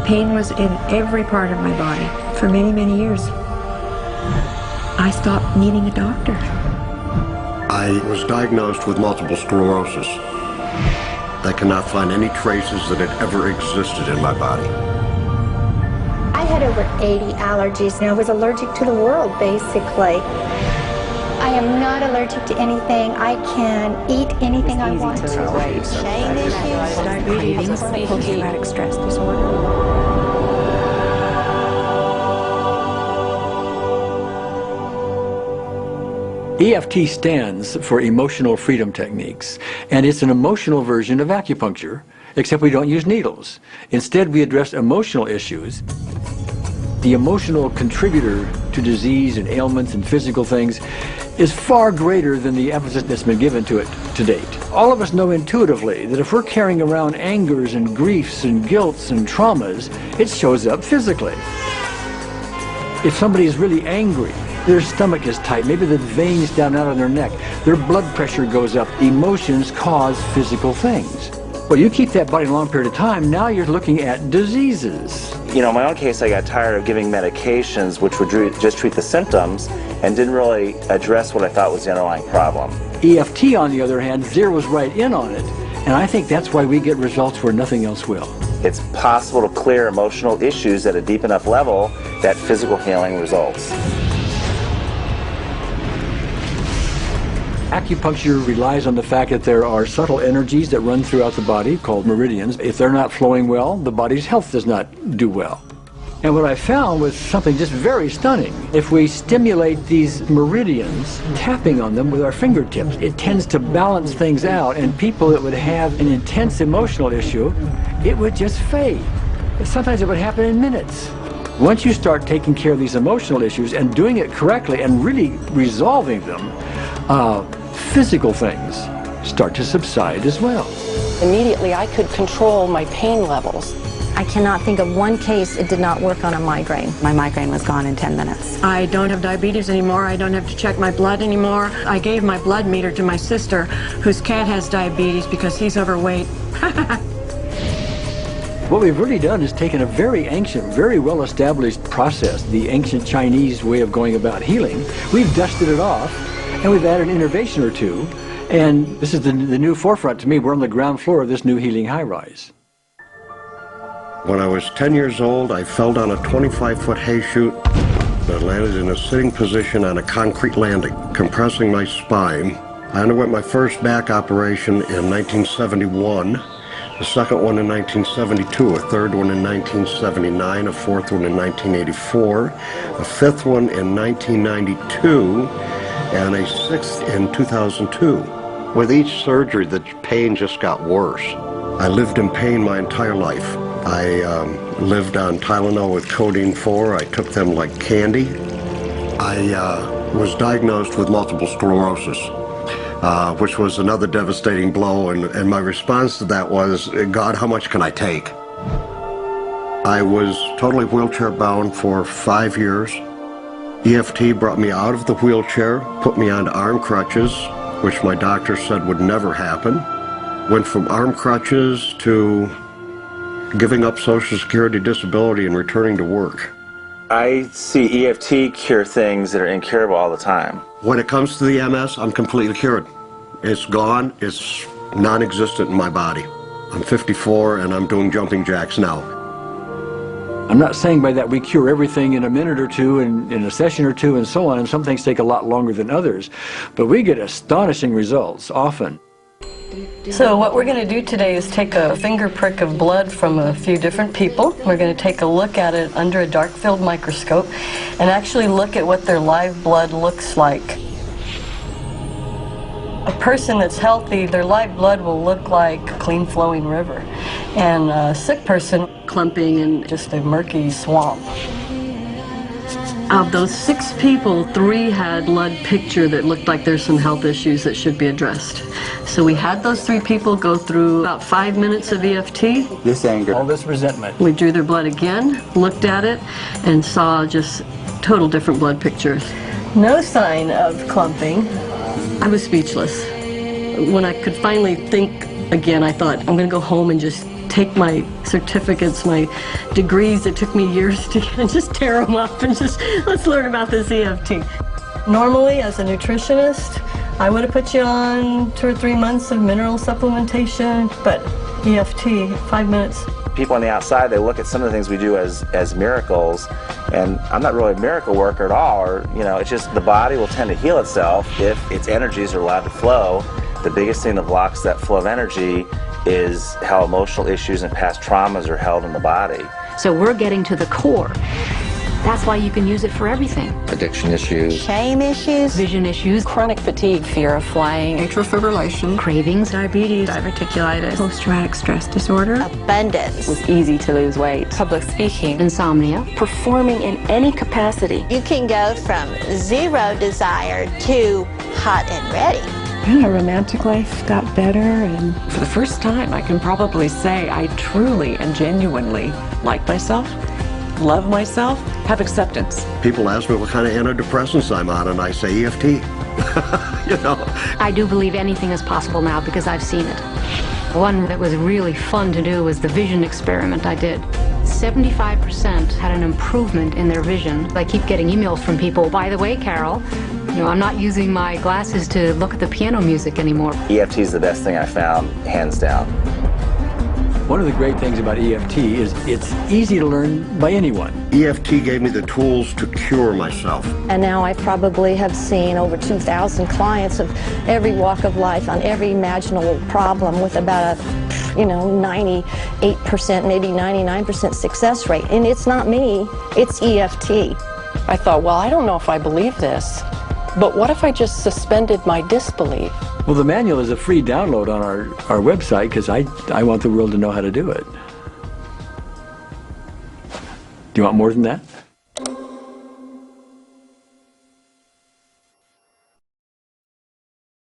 Pain was in every part of my body for many, many years. I stopped needing a doctor. I was diagnosed with multiple sclerosis. They cannot find any traces that it ever existed in my body. I had over 80 allergies and I was allergic to the world, basically. I am not allergic to anything. I can eat anything I want to. Shame issues, Diabetes, post-traumatic stress disorder. EFT stands for Emotional Freedom Techniques, and it's an emotional version of acupuncture, except we don't use needles. Instead, we address emotional issues. The emotional contributor to disease and ailments and physical things is far greater than the emphasis that's been given to it to date. All of us know intuitively that if we're carrying around angers and griefs and guilts and traumas, it shows up physically. If somebody is really angry, their stomach is tight, maybe the veins down out of their neck, their blood pressure goes up. Emotions cause physical things. Well, you keep that body a long period of time, now you're looking at diseases. You know, in my own case, I got tired of giving medications which would just treat the symptoms and didn't really address what I thought was the underlying problem. EFT, on the other hand, zeroes right in on it, and I think that's why we get results where nothing else will. It's possible to clear emotional issues at a deep enough level that physical healing results. Acupuncture relies on the fact that there are subtle energies that run throughout the body called meridians. If they're not flowing well, the body's health does not do well. And what I found was something just very stunning. If we stimulate these meridians, tapping on them with our fingertips, it tends to balance things out, and people that would have an intense emotional issue, it would just fade. Sometimes it would happen in minutes. Once you start taking care of these emotional issues and doing it correctly and really resolving them, physical things start to subside as well. Immediately, I could control my pain levels. I cannot think of one case it did not work on a migraine. My migraine was gone in 10 minutes. I don't have diabetes anymore. I don't have to check my blood anymore. I gave my blood meter to my sister, whose cat has diabetes because he's overweight. What we've really done is taken a very ancient, very well-established process, the ancient Chinese way of going about healing. We've dusted it off, and we've added an innovation or two, and this is the new forefront to me. We're on the ground floor of this new healing high-rise. When I was 10 years old, I fell down a 25-foot hay chute and landed in a sitting position on a concrete landing, compressing my spine. I underwent my first back operation in 1971, the second one in 1972, a third one in 1979, a fourth one in 1984, a fifth one in 1992, and a sixth in 2002. With each surgery, the pain just got worse. I lived in pain my entire life. I lived on Tylenol with codeine 4. I took them like candy. I was diagnosed with multiple sclerosis, which was another devastating blow, and my response to that was, God, how much can I take? I was totally wheelchair bound for 5 years. EFT brought me out of the wheelchair, put me on arm crutches, which my doctor said would never happen. Went from arm crutches to giving up Social Security disability and returning to work. I see EFT cure things that are incurable all the time. When it comes to the MS, I'm completely cured. It's gone. It's non-existent in my body. I'm 54 and I'm doing jumping jacks now. I'm not saying by that we cure everything in a minute or two, and in a session or two, and so on, and some things take a lot longer than others, but we get astonishing results often. So what we're going to do today is take a finger prick of blood from a few different people. We're going to take a look at it under a dark field microscope and actually look at what their live blood looks like. A person that's healthy, their live blood will look like a clean flowing river, and a sick person clumping in just a murky swamp. Of those 6 people, 3 had blood picture that looked like there's some health issues that should be addressed. So we had those 3 people go through about 5 minutes of EFT. This anger. All this resentment. We drew their blood again, looked at it, and saw just total different blood pictures. No sign of clumping. I was speechless. When I could finally think again, I thought, I'm going to go home and just take my certificates, my degrees that took me years to get, and just tear them up and just, let's learn about this EFT. Normally, as a nutritionist, I would have put you on 2 or 3 months of mineral supplementation, but EFT, 5 minutes. People on the outside, they look at some of the things we do as miracles, and I'm not really a miracle worker at all, or, you know, it's just the body will tend to heal itself if its energies are allowed to flow. The biggest thing that blocks that flow of energy is how emotional issues and past traumas are held in the body. So we're getting to the core. That's why you can use it for everything. Addiction issues. Shame issues. Vision issues. Chronic fatigue, fear of flying, Atrial fibrillation. Cravings. Diabetes. Diverticulitis. Post-traumatic stress disorder. Abundance. It was easy to lose weight, public speaking, Insomnia. performing in any capacity. You can go from zero desire to hot and ready. My romantic life got better, and for the first time I can probably say I truly and genuinely like myself, love myself, have acceptance. People ask me what kind of antidepressants I'm on, and I say EFT. You know. I do believe anything is possible now because I've seen it. One that was really fun to do was the vision experiment I did. 75% had an improvement in their vision. I keep getting emails from people, by the way, Carol, you know, I'm not using my glasses to look at the piano music anymore. EFT is the best thing I found, hands down. One of the great things about EFT is it's easy to learn by anyone. EFT gave me the tools to cure myself. And now I probably have seen over 2,000 clients of every walk of life on every imaginable problem with about a, 98%, maybe 99% success rate. And it's not me, it's EFT. I thought, well, I don't know if I believe this, but what if I just suspended my disbelief? Well, the manual is a free download on our website because I want the world to know how to do it. Do you want more than that?